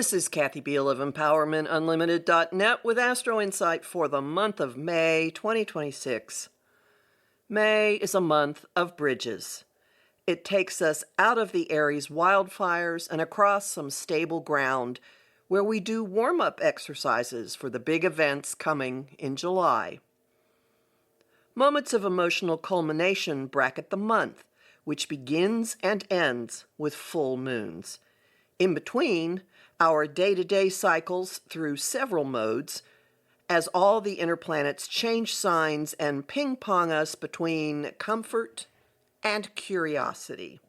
This is Kathy Beal of EmpowermentUnlimited.net with Astro Insight for the month of May 2026. May is a month of bridges. It takes us out of the Aries wildfires and across some stable ground where we do warm-up exercises for the big events coming in July. Moments of emotional culmination bracket the month, which begins and ends with full moons. In between, our day-to-day cycles through several modes, as all the inner planets change signs and ping-pong us between comfort and curiosity.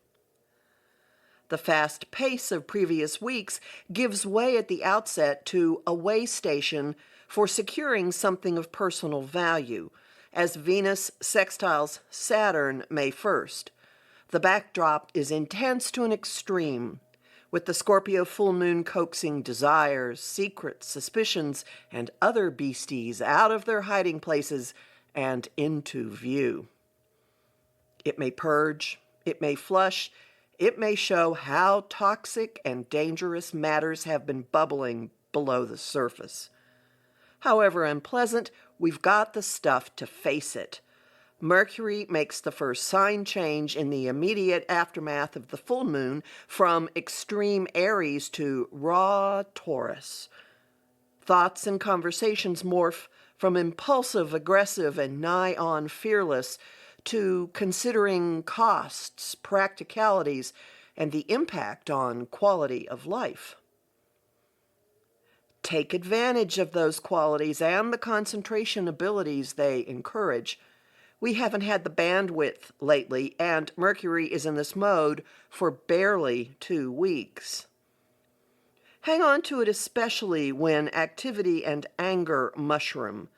The fast pace of previous weeks gives way at the outset to a way station for securing something of personal value, as Venus sextiles Saturn May 1st. The backdrop is intense to an extreme, with the Scorpio full moon coaxing desires, secrets, suspicions, and other beasties out of their hiding places and into view. It may purge, it may flush, it may show how toxic and dangerous matters have been bubbling below the surface. However unpleasant, we've got the stuff to face it. Mercury makes the first sign change in the immediate aftermath of the full moon from extreme Aries to raw Taurus. Thoughts and conversations morph from impulsive, aggressive, and nigh on fearless to considering costs, practicalities, and the impact on quality of life. Take advantage of those qualities and the concentration abilities they encourage. We haven't had the bandwidth lately, and Mercury is in this mode for barely 2 weeks. Hang on to it especially when activity and anger mushroom.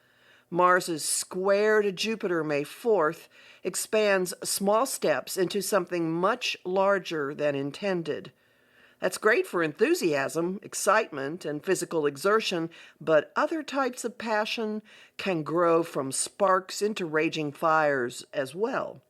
Mars's square to Jupiter May 4th expands small steps into something much larger than intended. That's great for enthusiasm, excitement, and physical exertion, but other types of passion can grow from sparks into raging fires as well.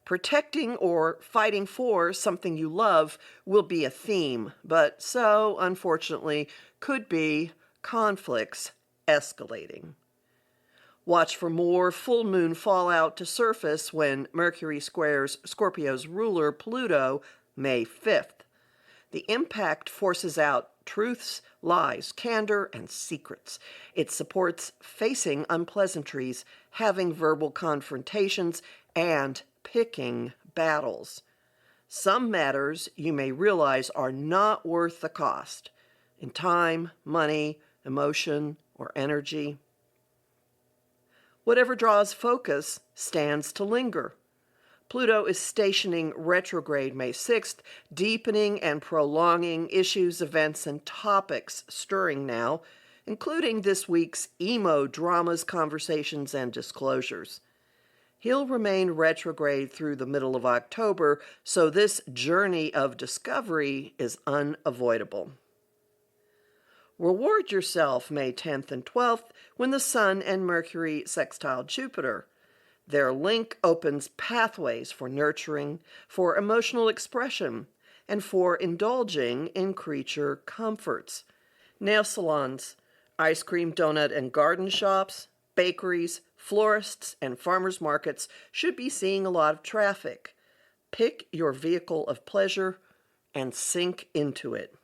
Protecting or fighting for something you love will be a theme, but so, unfortunately, could be conflicts escalating. Watch for more full moon fallout to surface when Mercury squares Scorpio's ruler Pluto May 5th. The impact forces out truths, lies, candor, and secrets. It supports facing unpleasantries, having verbal confrontations, and picking battles. Some matters you may realize are not worth the cost in time, money, emotion, or energy. Whatever draws focus stands to linger. Pluto is stationing retrograde May 6th, deepening and prolonging issues, events, and topics stirring now, including this week's emo dramas, conversations, and disclosures. He'll remain retrograde through the middle of October, so this journey of discovery is unavoidable. Reward yourself May 10th and 12th when the Sun and Mercury sextile Jupiter. Their link opens pathways for nurturing, for emotional expression, and for indulging in creature comforts. Nail salons, ice cream, donut, and garden shops, bakeries, florists, and farmers markets should be seeing a lot of traffic. Pick your vehicle of pleasure and sink into it.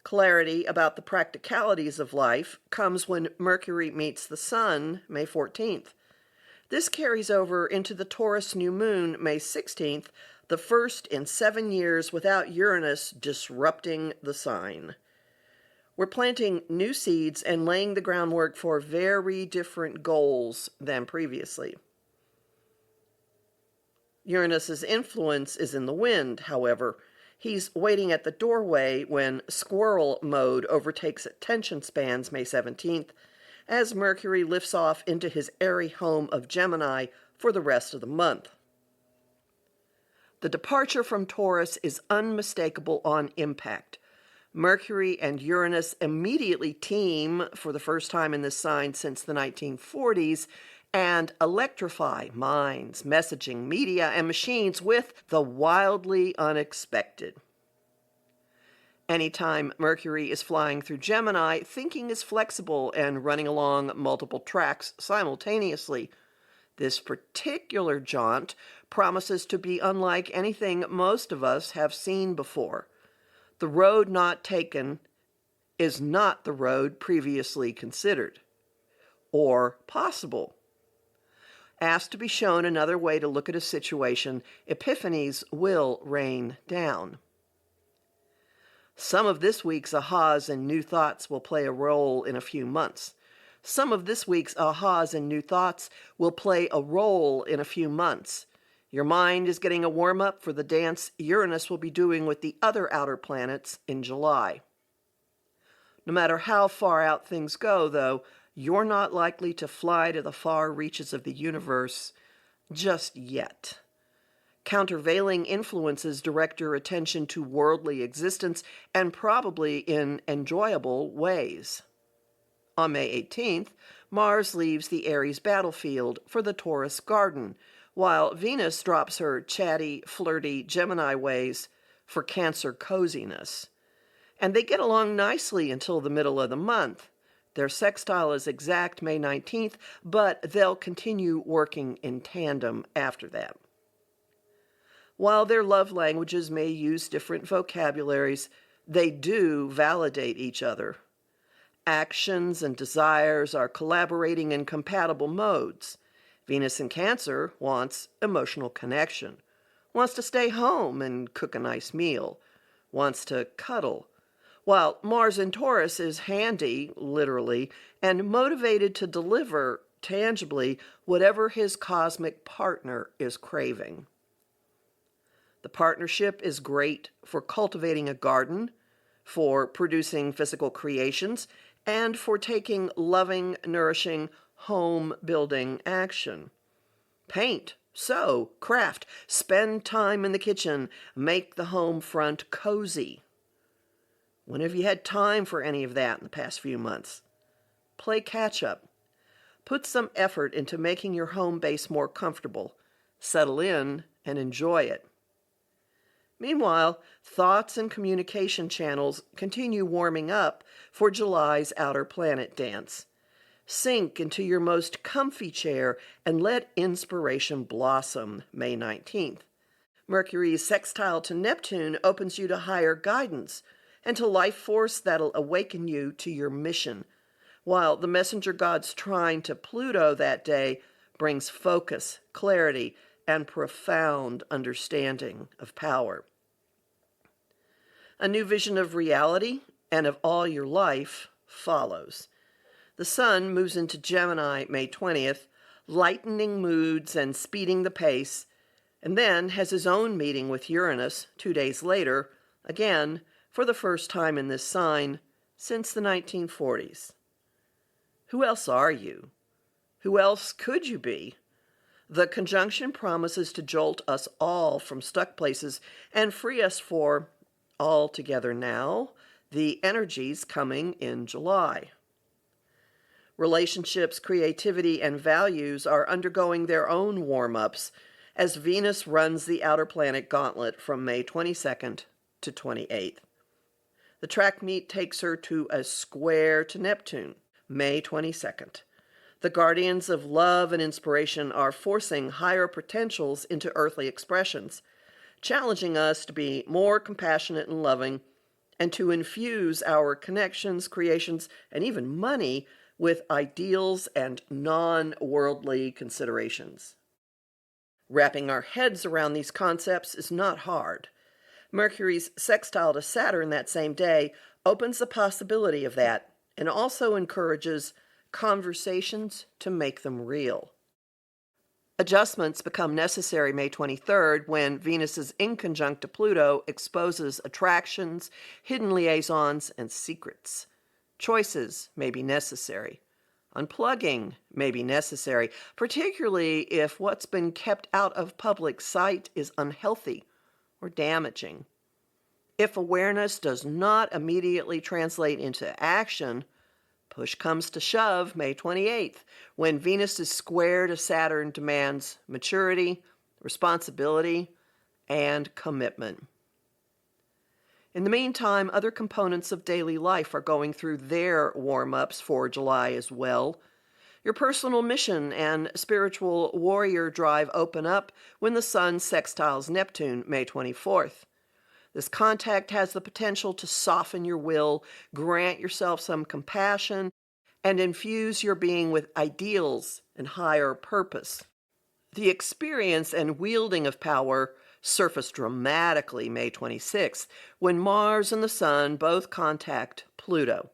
Clarity about the practicalities of life comes when Mercury meets the Sun May 14th. This carries over into the Taurus new moon May 16th, the first in 7 years without Uranus disrupting the sign. We're planting new seeds and laying the groundwork for very different goals than previously. Uranus's influence is in the wind, however. He's waiting at the doorway when squirrel mode overtakes attention spans May 17th, as Mercury lifts off into his airy home of Gemini for the rest of the month. The departure from Taurus is unmistakable on impact. Mercury and Uranus immediately team for the first time in this sign since the 1940s and electrify minds, messaging, media, and machines with the wildly unexpected. Anytime Mercury is flying through Gemini, thinking is flexible and running along multiple tracks simultaneously. This particular jaunt promises to be unlike anything most of us have seen before. The road not taken is not the road previously considered or possible. Asked to be shown another way to look at a situation, epiphanies will rain down. Some of this week's ahas and new thoughts will play a role in a few months. Some of this week's ahas and new thoughts will play a role in a few months. Your mind is getting a warm-up for the dance Uranus will be doing with the other outer planets in July. No matter how far out things go, though, you're not likely to fly to the far reaches of the universe just yet. Countervailing influences direct your attention to worldly existence, and probably in enjoyable ways. On May 18th, Mars leaves the Aries battlefield for the Taurus garden, while Venus drops her chatty, flirty Gemini ways for Cancer coziness. And they get along nicely until the middle of the month. Their sextile is exact May 19th, but they'll continue working in tandem after that. While their love languages may use different vocabularies, they do validate each other. Actions and desires are collaborating in compatible modes. Venus in Cancer wants emotional connection, wants to stay home and cook a nice meal, wants to cuddle, while Mars in Taurus is handy, literally, and motivated to deliver, tangibly, whatever his cosmic partner is craving. The partnership is great for cultivating a garden, for producing physical creations, and for taking loving, nourishing, home-building action. Paint, sew, craft, spend time in the kitchen, make the home front cozy. When have you had time for any of that in the past few months? Play catch-up. Put some effort into making your home base more comfortable. Settle in and enjoy it. Meanwhile, thoughts and communication channels continue warming up for July's outer planet dance. Sink into your most comfy chair and let inspiration blossom May 19th. Mercury's sextile to Neptune opens you to higher guidance and to life force that'll awaken you to your mission, while the messenger god's trine to Pluto that day brings focus, clarity, and profound understanding of power. A new vision of reality and of all your life follows. The sun moves into Gemini May 20th, lightening moods and speeding the pace, and then has his own meeting with Uranus 2 days later, again for the first time in this sign since the 1940s. Who else are you? Who else could you be? The conjunction promises to jolt us all from stuck places and free us for, all together now, the energies coming in July. Relationships, creativity, and values are undergoing their own warm-ups as Venus runs the outer planet gauntlet from May 22nd to 28th. The track meet takes her to a square to Neptune, May 22nd. The guardians of love and inspiration are forcing higher potentials into earthly expressions, challenging us to be more compassionate and loving, and to infuse our connections, creations, and even money with ideals and non-worldly considerations. Wrapping our heads around these concepts is not hard. Mercury's sextile to Saturn that same day opens the possibility of that and also encourages conversations to make them real. Adjustments become necessary May 23rd when Venus's inconjunct to Pluto exposes attractions, hidden liaisons, and secrets. Choices may be necessary. Unplugging may be necessary, particularly if what's been kept out of public sight is unhealthy or damaging. If awareness does not immediately translate into action, push comes to shove May 28th, when Venus's square to Saturn demands maturity, responsibility, and commitment. In the meantime, other components of daily life are going through their warm-ups for July as well. Your personal mission and spiritual warrior drive open up when the Sun sextiles Neptune May 24th. This contact has the potential to soften your will, grant yourself some compassion, and infuse your being with ideals and higher purpose. The experience and wielding of power surface dramatically May 26th, when Mars and the Sun both contact Pluto.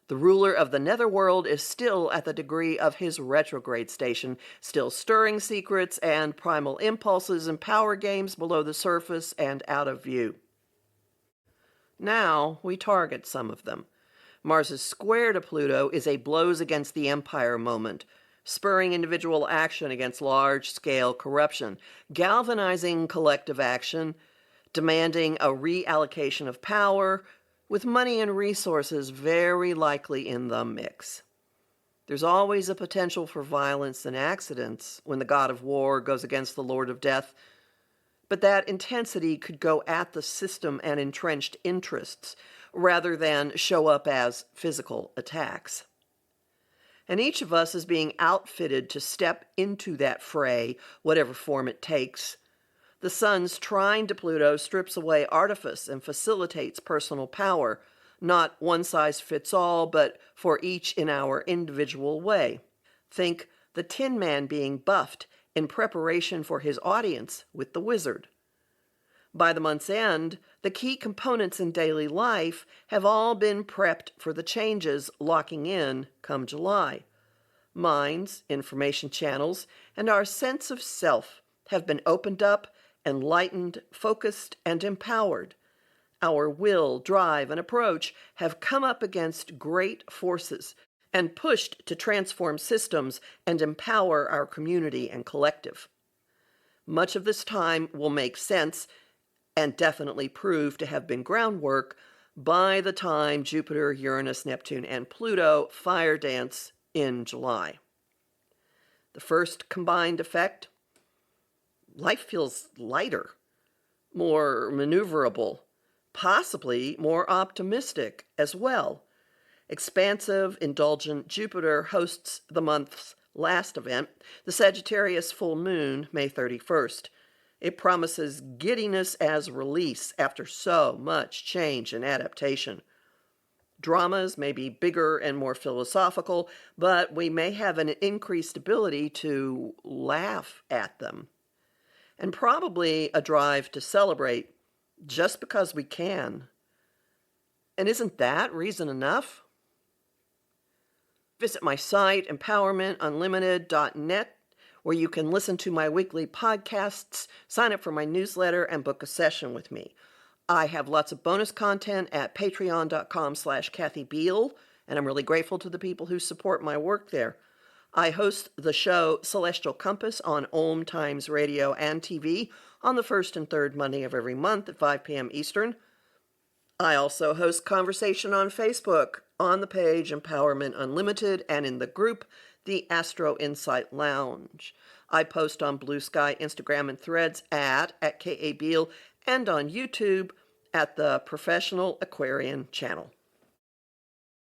The ruler of the netherworld is still at the degree of his retrograde station, still stirring secrets and primal impulses and power games below the surface and out of view. Now we target some of them. Mars's square to Pluto is a blows against the empire moment, spurring individual action against large-scale corruption, galvanizing collective action, demanding a reallocation of power, with money and resources very likely in the mix. There's always a potential for violence and accidents when the god of war goes against the lord of death, but that intensity could go at the system and entrenched interests rather than show up as physical attacks. And each of us is being outfitted to step into that fray, whatever form it takes. The Sun's trine to Pluto strips away artifice and facilitates personal power, not one size fits all, but for each in our individual way. Think the Tin Man being buffed in preparation for his audience with the wizard. By the month's end, the key components in daily life have all been prepped for the changes locking in come July. Minds, information channels, and our sense of self have been opened up, enlightened, focused, and empowered. Our will, drive, and approach have come up against great forces and pushed to transform systems and empower our community and collective. Much of this time will make sense and definitely prove to have been groundwork by the time Jupiter, Uranus, Neptune, and Pluto fire dance in July. The first combined effect: life feels lighter, more maneuverable, possibly more optimistic as well. Expansive, indulgent Jupiter hosts the month's last event, the Sagittarius full moon, May 31st. It promises giddiness as release after so much change and adaptation. Dramas may be bigger and more philosophical, but we may have an increased ability to laugh at them. And probably a drive to celebrate just because we can. And isn't that reason enough? Visit my site, empowermentunlimited.net, where you can listen to my weekly podcasts, sign up for my newsletter, and book a session with me. I have lots of bonus content at patreon.com/Kathy Beal, and I'm really grateful to the people who support my work there. I host the show Celestial Compass on Om Times Radio and TV on the first and third Monday of every month at 5 p.m. Eastern. I also host conversation on Facebook, on the page Empowerment Unlimited, and in the group the Astro Insight Lounge. I post on Blue Sky, Instagram, and Threads at K.A. Beal, and on YouTube at the Professional Aquarian channel.